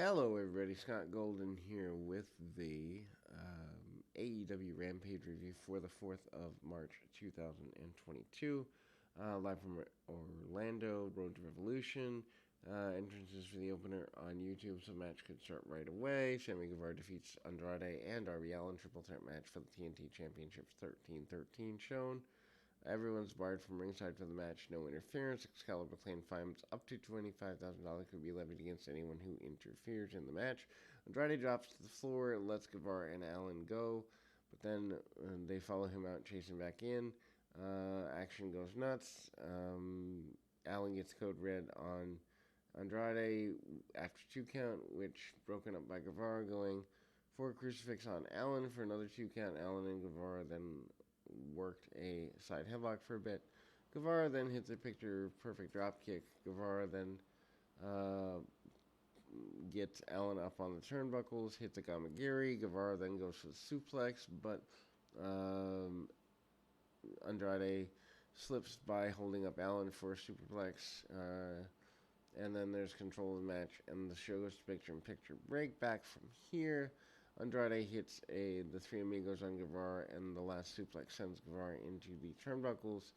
Hello, everybody. Scott Golden here with the AEW Rampage review for the 4th of March 2022. Live from Orlando, Road to Revolution. Entrances for the opener on YouTube, so match could start right away. Sammy Guevara defeats Andrade and Darby Allin. Triple threat match for the TNT Championship's 13-13 shown. Everyone's barred from ringside for the match. No interference. Excalibur claimed fines up to $25,000 could be levied against anyone who interferes in the match. Andrade drops to the floor, lets Guevara and Allin go, but then they follow him out, chase him back in. Action goes nuts. Allin gets code red on Andrade after 2 count, which broken up by Guevara, going for a crucifix on Allin for another 2 count. Allin and Guevara then worked a side headlock for a bit. Guevara then hits a picture-perfect dropkick. Guevara then gets Allin up on the turnbuckles, hits a Gamagiri. Guevara then goes for the suplex, but Andrade slips by holding up Allin for a superplex. And then there's control of the match, and the show goes to picture-in-picture break. Back from here, Andrade hits the Three Amigos on Guevara, and the last suplex sends Guevara into the turnbuckles.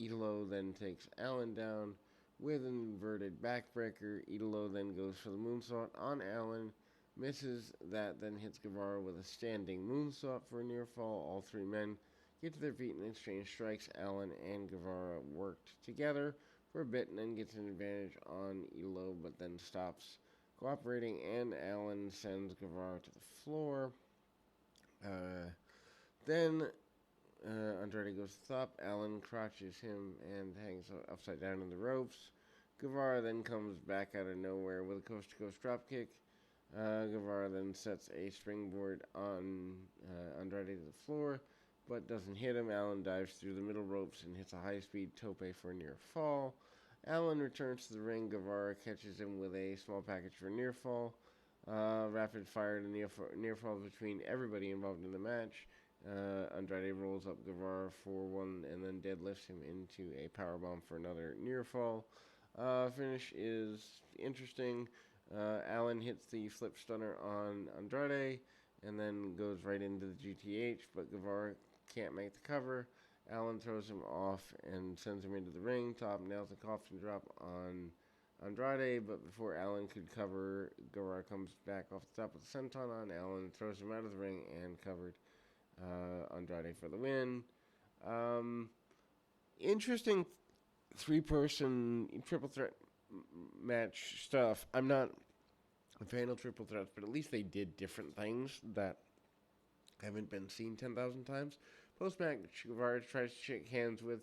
Idolo then takes Allin down with an inverted backbreaker. Idolo then goes for the moonsault on Allin, misses that, then hits Guevara with a standing moonsault for a near fall. All three men get to their feet and exchange strikes. Allin and Guevara worked together for a bit and then gets an advantage on Idolo, but then stops cooperating, and Allin sends Guevara to the floor. Then Andrade goes to the top. Allin crotches him and hangs upside down in the ropes. Guevara then comes back out of nowhere with a coast-to-coast dropkick. Guevara then sets a springboard on Andrade to the floor, but doesn't hit him. Allin dives through the middle ropes and hits a high-speed tope for a near fall. Allin returns to the ring. Guevara catches him with a small package for a near fall. Rapid fire to near fall between everybody involved in the match. Andrade rolls up Guevara for one and then deadlifts him into a powerbomb for another near fall. Finish is interesting. Allin hits the flip stunner on Andrade and then goes right into the GTH, but Guevara can't make the cover. Allin throws him off and sends him into the ring. Top nails a coffin drop on Andrade, but before Allin could cover, Guevara comes back off the top with the senton on Allin, throws him out of the ring, and covered Andrade for the win. Interesting three-person triple threat match stuff. I'm not a fan of triple threats, but at least they did different things that haven't been seen 10,000 times. Post-match, Guevara tries to shake hands with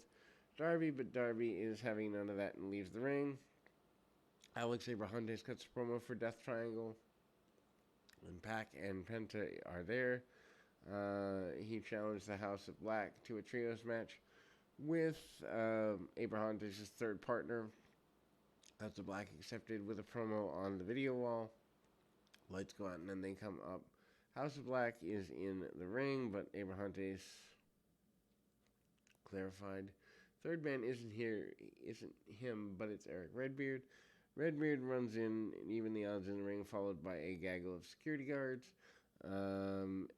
Darby, but Darby is having none of that and leaves the ring. Alex Abrahantes cuts a promo for Death Triangle, and Pac and Penta are there. He challenged the House of Black to a trios match with Abrahantes' third partner. House of Black accepted with a promo on the video wall. Lights go out and then they come up. House of Black is in the ring, but Abrahantes clarified. Third man isn't him, but it's Eric Redbeard. Redbeard runs in and even the odds in the ring, followed by a gaggle of security guards.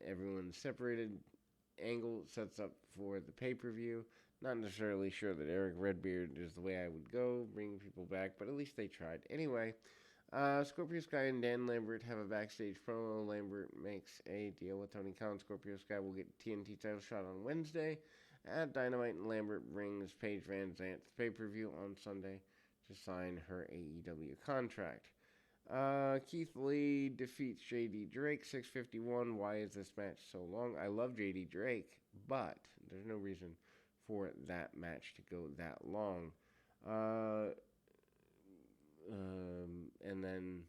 Everyone's separated. Angle sets up for the pay-per-view. Not necessarily sure that Eric Redbeard is the way I would go, bringing people back, but at least they tried. Anyway, Scorpio Sky and Dan Lambert have a backstage promo. Lambert makes a deal with Tony Khan. Scorpio Sky will get TNT title shot on Wednesday at Dynamite, and Lambert brings Paige Van Zant to the pay-per-view on Sunday to sign her AEW contract. Keith Lee defeats JD Drake, 6:51. Why is this match so long? I love JD Drake, but there's no reason for that match to go that long. And then,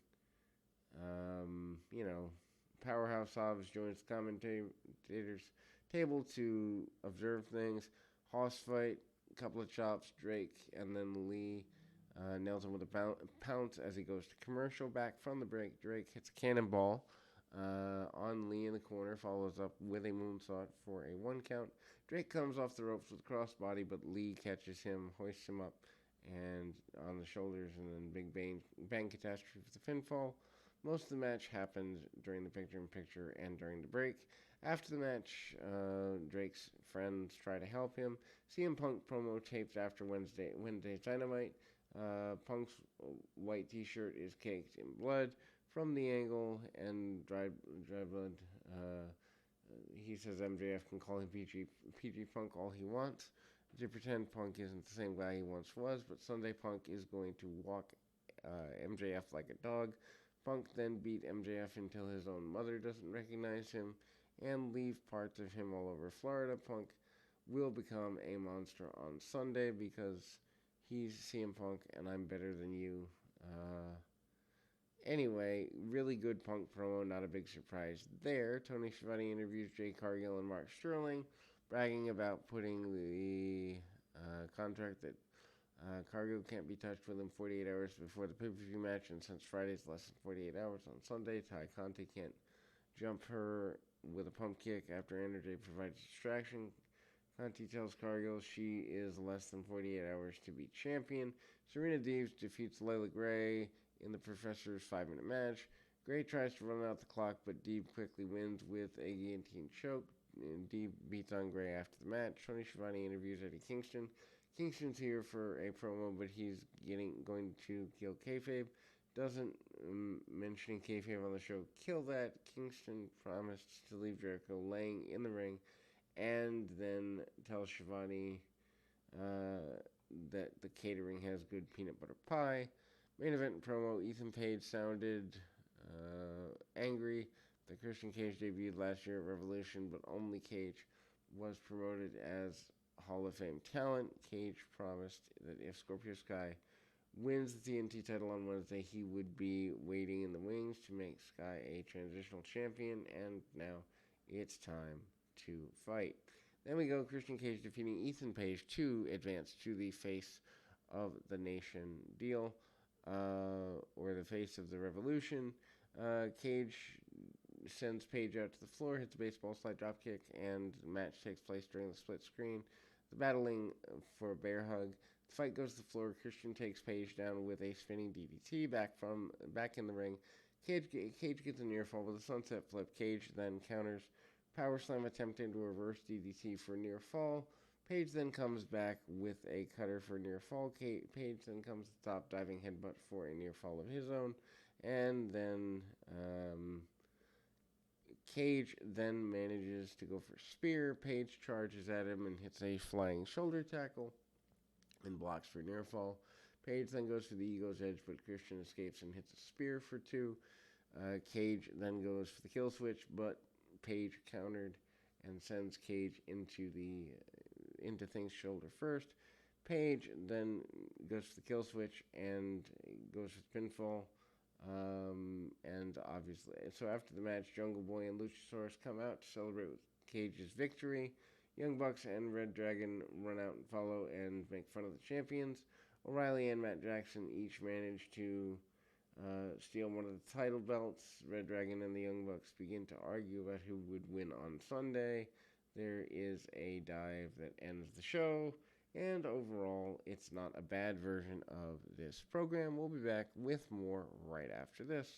Powerhouse Hobbs joins the commentators table to observe things. Hoss fight, a couple of chops, Drake, and then Lee nails him with a pounce as he goes to commercial. Back from the break, Drake hits a cannonball on Lee in the corner, follows up with a moonsault for a 1 count. Drake comes off the ropes with a crossbody, but Lee catches him, hoists him up, and on the shoulders, and then big bang catastrophe for the pinfall. Most of the match happened during the picture-in-picture and during the break. After the match, Drake's friends try to help him. CM Punk promo taped after Wednesday's Dynamite. Punk's white T-shirt is caked in blood from the angle and dry blood. He says MJF can call him PG Punk all he wants to pretend Punk isn't the same guy he once was, but Sunday Punk is going to walk MJF like a dog. Punk then beat MJF until his own mother doesn't recognize him and leave parts of him all over Florida. Punk will become a monster on Sunday because he's CM Punk and I'm better than you. Anyway, really good Punk promo, not a big surprise there. Tony Schiavone interviews Jay Cargill and Mark Sterling, bragging about putting the contract that Cargill can't be touched within 48 hours before the pay-per-view match, and since Friday's less than 48 hours on Sunday, Ty Conti can't jump her with a pump kick after Andrade provides distraction. Conti tells Cargill she is less than 48 hours to be champion. Serena Deeb defeats Layla Gray in the Professor's 5-minute match. Gray tries to run out the clock, but Deeb quickly wins with a guillotine choke. Deeb beats on Gray after the match. Tony Schiavone interviews Eddie Kingston. Kingston's here for a promo, but he's going to kill kayfabe. Doesn't mentioning kayfabe on the show kill that. Kingston promised to leave Jericho laying in the ring, and then tells Schiavone that the catering has good peanut butter pie. Main event promo, Ethan Page sounded angry that Christian Cage debuted last year at Revolution, but only Cage was promoted as Hall of Fame talent. Cage promised that if Scorpio Sky wins the TNT title on Wednesday, he would be waiting in the wings to make Sky a transitional champion, and now it's time to fight. Then we go Christian Cage defeating Ethan Page to advance to the Face of the Nation deal, or the Face of the Revolution. Cage sends Page out to the floor, hits a baseball slide dropkick, and the match takes place during the split screen. The battling for a bear hug. The fight goes to the floor. Christian takes Page down with a spinning DDT back in the ring. Cage gets a near fall with a sunset flip. Cage then counters power slam, attempting to reverse DDT for near fall. Page then comes back with a cutter for near fall. Page then comes to the top, diving headbutt for a near fall of his own. And then Cage then manages to go for a spear. Page charges at him and hits a flying shoulder tackle and blocks for near fall. Page then goes for the Ego's Edge, but Christian escapes and hits a spear for 2. Cage then goes for the kill switch, but Page countered and sends Cage into things shoulder first. Page then goes for the kill switch and goes for the pinfall. And obviously, so after the match, Jungle Boy and Luchasaurus come out to celebrate with Cage's victory. Young Bucks and Red Dragon run out and follow and make fun of the champions. O'Reilly and Matt Jackson each manage to steal one of the title belts. Red Dragon and the Young Bucks begin to argue about who would win on Sunday. There is a dive that ends the show, and overall, it's not a bad version of this program. We'll be back with more right after this.